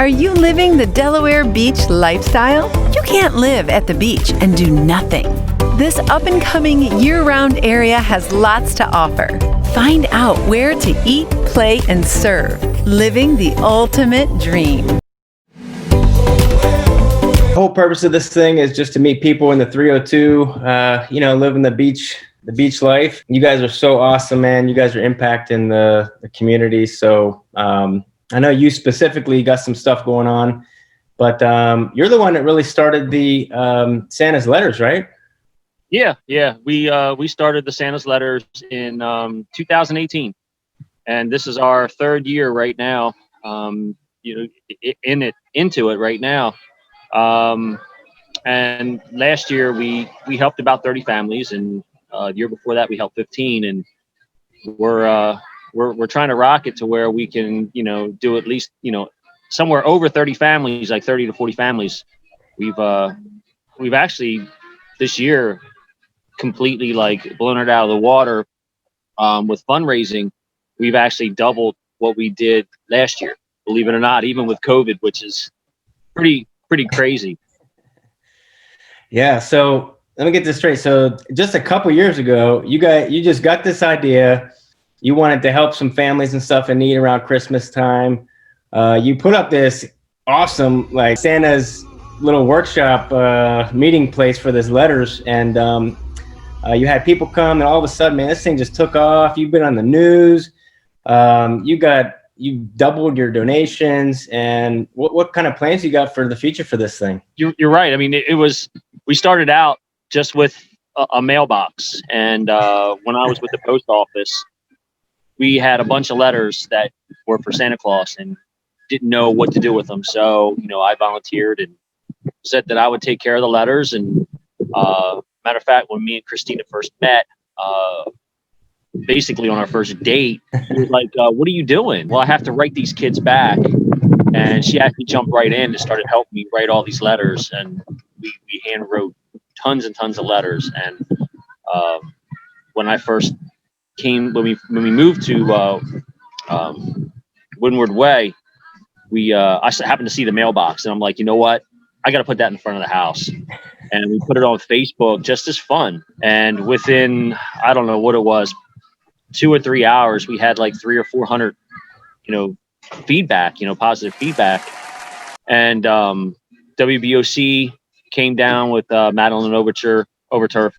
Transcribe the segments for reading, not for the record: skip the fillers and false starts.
Are you living the Delaware Beach lifestyle? You can't live at the beach and do nothing. This up-and-coming year-round area has lots to offer. Find out where to eat, play, and serve. Living the ultimate dream. The whole purpose of this thing is just to meet people in the 302, living the beach life. You guys are so awesome, man. You guys are impacting the community. So I know you specifically got some stuff going on, but you're the one that really started the Santa's Letters, right? Yeah. We started the Santa's Letters in 2018, and this is our third year right now. Into it right now. And last year we helped about 30 families, and the year before that we helped 15, and we're trying to rock it to where we can, do at least, somewhere over 30 families, like 30 to 40 families. We've actually this year completely blown it out of the water with fundraising. We've actually doubled what we did last year, believe it or not, even with COVID, which is pretty crazy. Yeah. So let me get this straight. So just a couple years ago, you just got this idea. You wanted to help some families and stuff in need around Christmas time. You put up this awesome, Santa's little workshop meeting place for this letters. And you had people come, and all of a sudden, man, this thing just took off. You've been on the news. You doubled your donations. And what kind of plans you got for the future for this thing? You're right. I mean, we started out just with a mailbox. And when I was with the post office, we had a bunch of letters that were for Santa Claus and didn't know what to do with them. So, I volunteered and said that I would take care of the letters. And matter of fact, when me and Christina first met, basically on our first date, she was like, what are you doing? Well, I have to write these kids back. And she actually jumped right in and started helping me write all these letters. And we hand wrote tons and tons of letters. And when we moved to Windward Way, I happened to see the mailbox, and I'm like, you know what? I got to put that in front of the house. And we put it on Facebook just as fun. And within, I don't know what it was, 2 or 3 hours, we had 300 or 400, feedback, positive feedback. And WBOC came down with Madeline Overturf,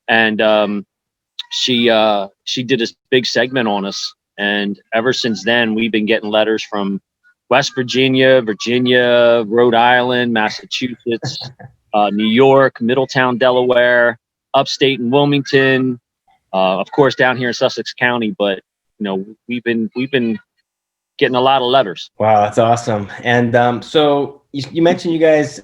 and she did this big segment on us. And ever since then, we've been getting letters from West Virginia, Rhode Island, Massachusetts, New York, Middletown, Delaware, upstate in Wilmington, of course down here in Sussex County. But we've been getting a lot of letters. Wow, that's awesome. And so you mentioned you guys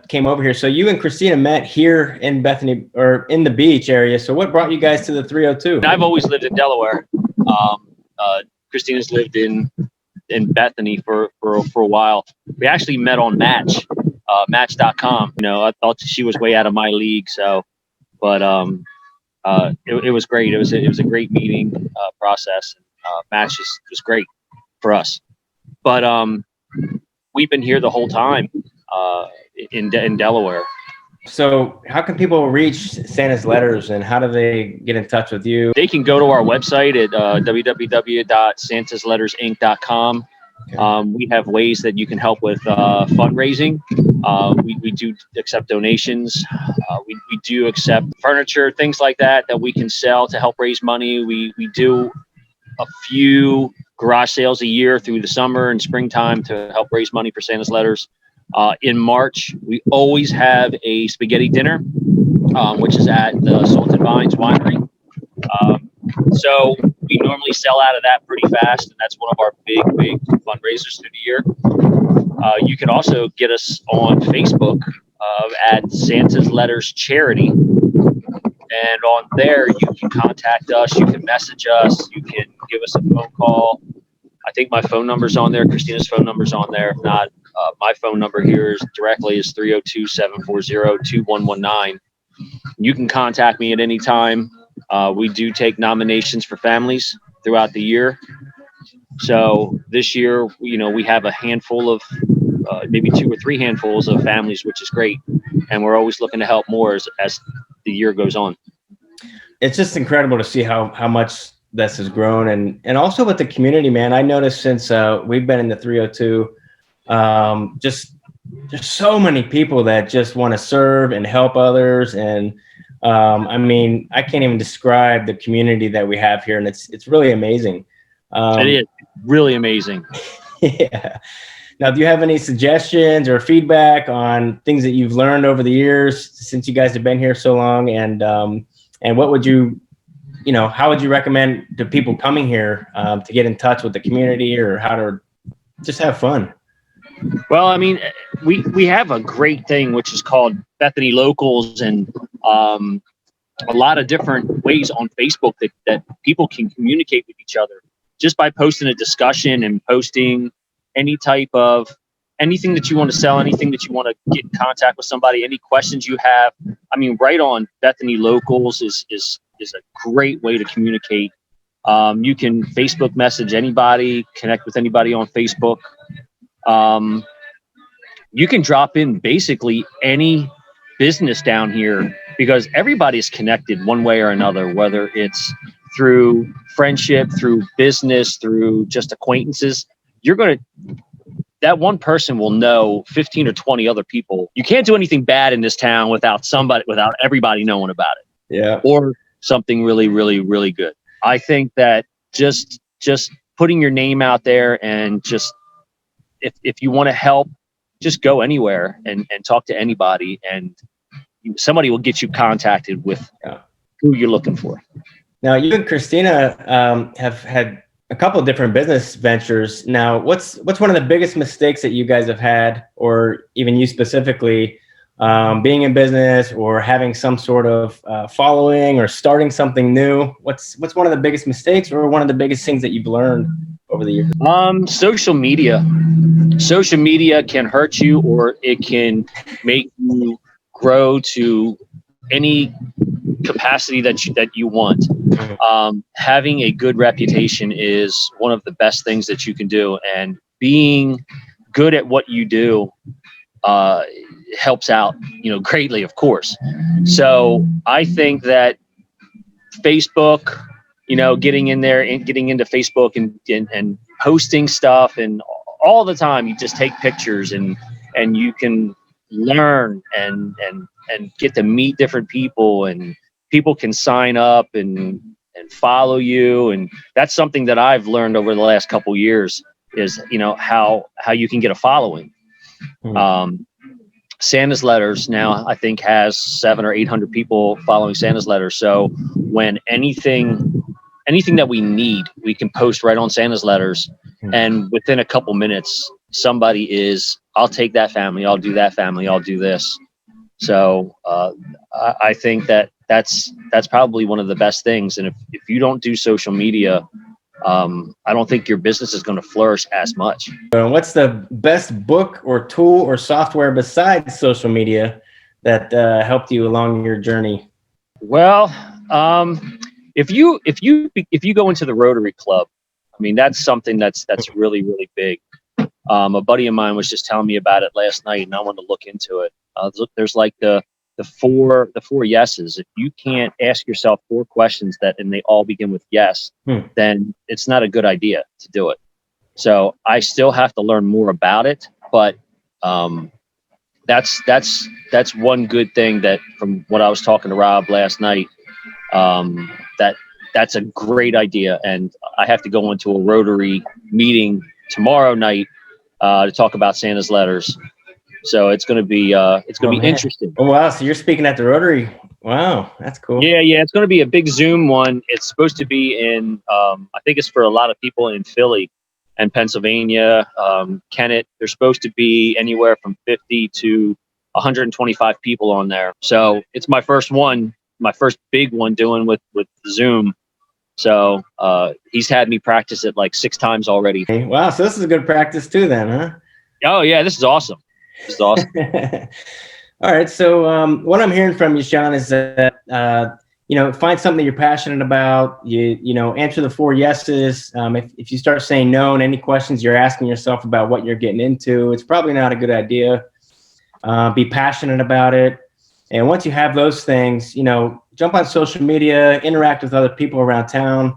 came over here. So you and Christina met here in Bethany, or in the beach area. So what brought you guys to the 302? I've always lived in Delaware. Christina's lived in Bethany for a while. We actually met on Match.com. I thought she was way out of my league. So, but it was great. It was a great meeting process. Match was great for us. But we've been here the whole time in Delaware. So how can people reach Santa's Letters, and how do they get in touch with you? They can go to our website at www.santaslettersinc.com. Okay. We have ways that you can help with fundraising. We do accept donations. We do accept furniture, things like that we can sell to help raise money. We do a few garage sales a year through the summer and springtime to help raise money for Santa's Letters. In March, we always have a spaghetti dinner, which is at the Salted Vines Winery. So we normally sell out of that pretty fast, and that's one of our big fundraisers through the year. You can also get us on Facebook at Santa's Letters Charity. And on there, you can contact us, you can message us, you can give us a phone call. I think my phone number's on there. Christina's phone number's on there. If not, my phone number here is 302-740-2119. You can contact me at any time. We do take nominations for families throughout the year. So this year, we have a handful of maybe 2 or 3 handfuls of families, which is great. And we're always looking to help more as the year goes on. It's just incredible to see how much this has grown, and also with the community, man. I noticed since we've been in the 302, just there's so many people that just want to serve and help others. And I mean, I can't even describe the community that we have here, and it's really amazing. It is really amazing. Yeah. Now, do you have any suggestions or feedback on things that you've learned over the years since you guys have been here so long? And what would how would you recommend to people coming here to get in touch with the community, or how to just have fun? Well, I mean, we have a great thing, which is called Bethany Locals, and a lot of different ways on Facebook that people can communicate with each other just by posting a discussion and posting anything that you want to sell, anything that you want to get in contact with somebody, any questions you have. I mean, right on Bethany Locals is a great way to communicate. You can Facebook message anybody, connect with anybody on Facebook. You can drop in basically any business down here, because everybody's connected one way or another, whether it's through friendship, through business, through just acquaintances. That one person will know 15 or 20 other people. You can't do anything bad in this town without everybody knowing about it. Yeah. Or something really, really, really good. I think that just putting your name out there, and just if you want to help, just go anywhere and talk to anybody, and somebody will get you contacted with who you're looking for. Now, you and Christina have had a couple of different business ventures. Now, what's one of the biggest mistakes that you guys have had, or even you specifically, being in business or having some sort of following or starting something new? What's one of the biggest mistakes, or one of the biggest things that you've learned over the years? Social media. Social media can hurt you, or it can make you grow to any capacity that you want. Having a good reputation is one of the best things that you can do, and being good at what you do helps out, greatly, of course. So I think that Facebook, getting in there and getting into Facebook and posting stuff, and all the time you just take pictures, and you can learn and get to meet different people, and people can sign up and follow you. And that's something that I've learned over the last couple years is, how you can get a following. Santa's Letters now, I think, has 700 or 800 people following Santa's Letters. So when anything that we need, we can post right on Santa's Letters. And within a couple minutes, somebody is, I'll take that family, I'll do that family, I'll do this. So I think that's probably one of the best things. And if you don't do social media, I don't think your business is going to flourish as much. What's the best book or tool or software besides social media that helped you along your journey? Well, if you go into the Rotary Club, I mean, that's something that's really, really big. A buddy of mine was just telling me about it last night, and I wanted to look into it. There's like the four yeses. If you can't ask yourself 4 questions and they all begin with yes, then it's not a good idea to do it. So I still have to learn more about it, but that's one good thing that, from what I was talking to Rob last night, that's a great idea. And I have to go into a Rotary meeting tomorrow night to talk about Santa's Letters. So it's going to be interesting. Oh, wow. So you're speaking at the Rotary. Wow. That's cool. Yeah. It's going to be a big Zoom one. It's supposed to be in, I think it's for a lot of people in Philly and Pennsylvania, Kennett. There's supposed to be anywhere from 50 to 125 people on there. So it's my first big one doing with Zoom. So he's had me practice it like 6 times already. Wow. So this is a good practice too then, huh? Oh yeah. This is awesome. All right. So what I'm hearing from you, Sean, is that find something that you're passionate about. Answer the 4 yeses. If you start saying no and any questions you're asking yourself about what you're getting into, it's probably not a good idea. Be passionate about it. And once you have those things, jump on social media, interact with other people around town.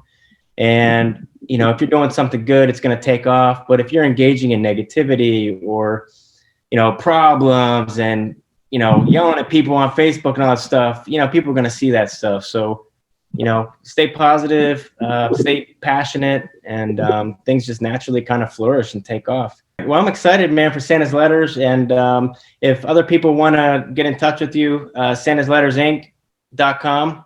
And, if you're doing something good, it's going to take off. But if you're engaging in negativity or, problems and, yelling at people on Facebook and all that stuff, people are going to see that stuff. So, stay positive, stay passionate, and things just naturally kind of flourish and take off. Well, I'm excited, man, for Santa's Letters. And if other people want to get in touch with you, santaslettersinc.com.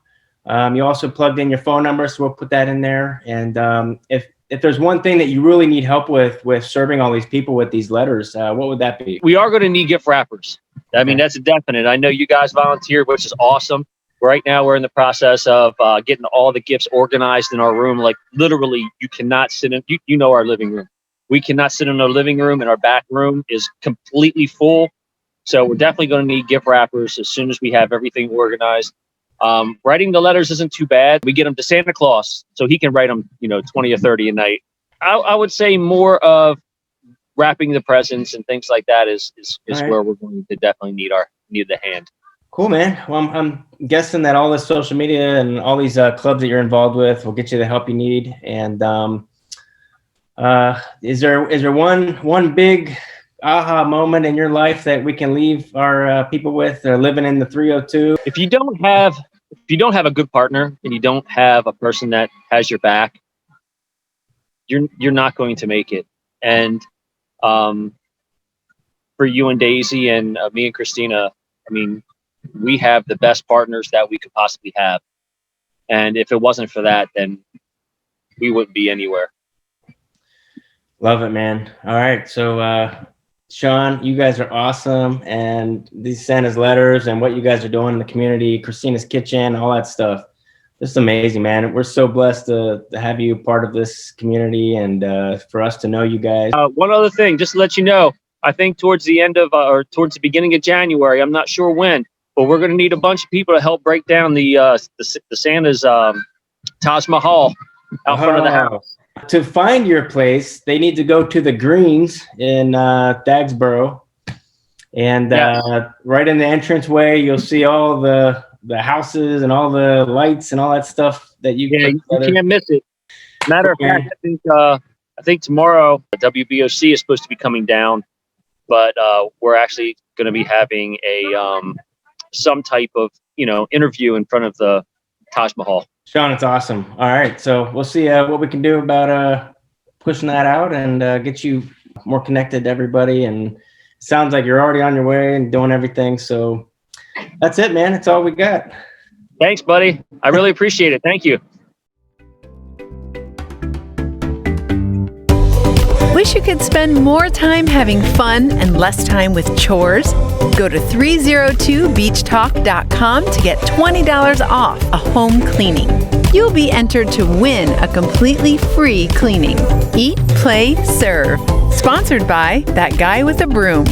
You also plugged in your phone number, so we'll put that in there. And if there's one thing that you really need help with serving all these people with these letters, what would that be? We are going to need gift wrappers. I mean, that's a definite. I know you guys volunteered, which is awesome. Right now, we're in the process of getting all the gifts organized in our room. Like, literally, you cannot sit in, our living room. We cannot sit in our living room, and our back room is completely full. So we're definitely going to need gift wrappers as soon as we have everything organized. Writing the letters isn't too bad. We get them to Santa Claus so he can write them, 20 or 30 a night. I would say more of wrapping the presents and things like that is right, where we're going to definitely need the hand. Cool, man. Well, I'm guessing that all this social media and all these clubs that you're involved with will get you the help you need. And is there one big aha moment in your life that we can leave our people with? They're living in the 302. If you don't have a good partner and you don't have a person that has your back, you're not going to make it. And for you and Daisy and me and Christina, I mean, we have the best partners that we could possibly have. And if it wasn't for that, then we wouldn't be anywhere. Love it, man. All right. So, Sean, you guys are awesome. And these Santa's Letters and what you guys are doing in the community, Christina's Kitchen, all that stuff. Just amazing, man. We're so blessed to have you part of this community and for us to know you guys. One other thing, just to let you know, I think towards the end of or towards the beginning of January, I'm not sure when, but we're going to need a bunch of people to help break down the Santa's Taj Mahal out front of the house. To find your place, they need to go to the Greens in Dagsboro. And right in the entranceway, you'll see all the houses and all the lights and all that stuff that you can't miss it. Matter of fact, I think tomorrow WBOC is supposed to be coming down, but we're actually going to be having a some type of interview in front of the Taj Mahal. Sean, it's awesome. All right, so we'll see what we can do about pushing that out and get you more connected to everybody. And it sounds like you're already on your way and doing everything. So that's it, man. That's all we got. Thanks, buddy. I really appreciate it. Thank you. Wish you could spend more time having fun and less time with chores? Go to 302beachtalk.com to get $20 off a home cleaning. You'll be entered to win a completely free cleaning. Eat, play, serve. Sponsored by That Guy with a Broom.